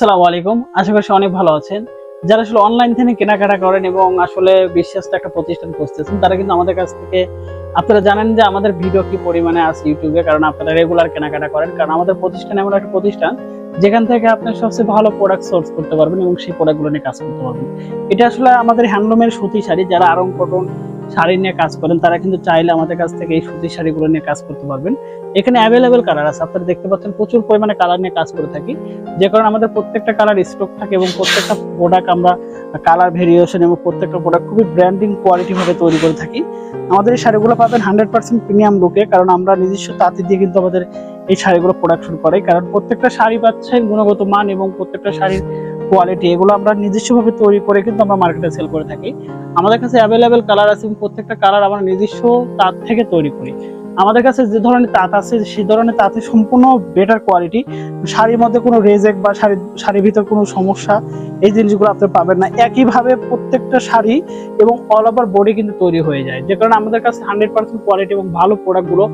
আসসালামু আলাইকুম। আশা করি অনেক ভালো আছেন। যারা আসলে অনলাইন থেকে কেনাকাটা করেন এবং আসলে বিশ্বস্ত একটা প্রতিষ্ঠান খুঁজতেছেন, তারা কিন্তু আমাদের কাছ থেকে আপনারা জানেন যে আমাদের ভিডিও কি পরিমাণে আছে ইউটিউবে, কারণ আপনারা রেগুলার কেনাকাটা করেন। কারণ আমাদের প্রতিষ্ঠান এমন একটা প্রতিষ্ঠান যেখান থেকে আপনি সবচেয়ে ভালো প্রোডাক্ট সোর্স করতে পারবেন এবং সেই প্রোডাক্টগুলো নিয়ে কাজ করতে পারবেন। এটা আসলে আমাদের হ্যান্ডলুমের সুতি শাড়ি, যারা আরং কটন শাড়ি নিয়ে কাজ করেন তারা কিন্তু চাইলে আমাদের কাছ থেকে এই সুতি শাড়িগুলো নিয়ে কাজ করতে পারবেন। এখানে অ্যাভেলেবেল কালার আছে, আপনারা দেখতে পাচ্ছেন প্রচুর পরিমাণে কালার নিয়ে কাজ করে থাকি। যে কারণে আমাদের প্রত্যেকটা কালার স্টক থাকে এবং প্রত্যেকটা প্রোডাক্ট আমরা কালার ভেরিয়েশন এবং প্রত্যেকটা প্রোডাক্ট খুবই ব্র্যান্ডিং কোয়ালিটি ভাবে তৈরি করে থাকি। আমাদের এই শাড়িগুলো পাবেন 100% প্রিমিয়াম লুকে, কারণ আমরা নিজস্ব তাঁতি দিয়ে কিন্তু আমাদের এই শাড়িগুলো প্রোডাকশন করে। কারণ প্রত্যেকটা শাড়ি পাচ্ছেন গুণগত মান এবং প্রত্যেকটা শাড়ির কোয়ালিটি এগুলো আমরা নিজস্বভাবে তৈরি করে কিন্তু আমরা মার্কেটে সেল করে থাকি। আমাদের কাছে অ্যাভেলেবেল কালার আছে এবং প্রত্যেকটা কালার আমরা নিজস্ব তাঁত থেকে তৈরি করি। আমাদের কাছে যে ধরনের তাঁত আছে সেই ধরনের তাঁতে সম্পূর্ণ বেটার কোয়ালিটি। শাড়ির মধ্যে কোনো রেজেক বা শাড়ির ভিতর কোনো সমস্যা এই জিনিসগুলো আপনি পাবেন না। একইভাবে প্রত্যেকটা শাড়ি এবং অল ওভার বডি কিন্তু তৈরি হয়ে যায়, যে কারণে আমাদের কাছে 100% কোয়ালিটি এবং ভালো প্রোডাক্টগুলো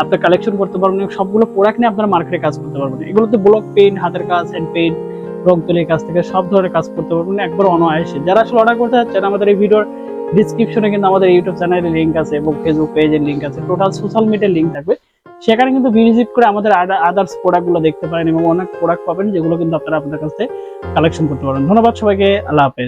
আপনি কালেকশন করতে পারবেন এবং সবগুলো প্রোডাক্ট নিয়ে আপনার মার্কেটে কাজ করতে পারবেন। এগুলোতে ব্লক পেইন্ট, হাতের কাজ, হ্যান্ড পেইন্ট, রং তুলির কাজ থেকে সব ধরনের কাজ করতে পারবেন একবার অনায়াসে। যারা আসলে অর্ডার করতে চাচ্ছেন, আমাদের এই ভিডিওর ডিসক্রিপশনে কিন্তু আমাদের ইউটিউব চ্যানেলের লিঙ্ক আছে এবং ফেসবুক পেজের লিঙ্ক আছে, টোটাল সোশ্যাল মিডিয়ার লিঙ্ক থাকবে। সেখানে কিন্তু ভিজিট করে আমাদের আদার্স প্রোডাক্টগুলো দেখতে পারেন এবং অনেক প্রোডাক্ট পাবেন যেগুলো কিন্তু আপনারা আপনাদের কাছে কালেকশন করতে পারেন। ধন্যবাদ সবাইকে, আল্লাহ হাফেজ।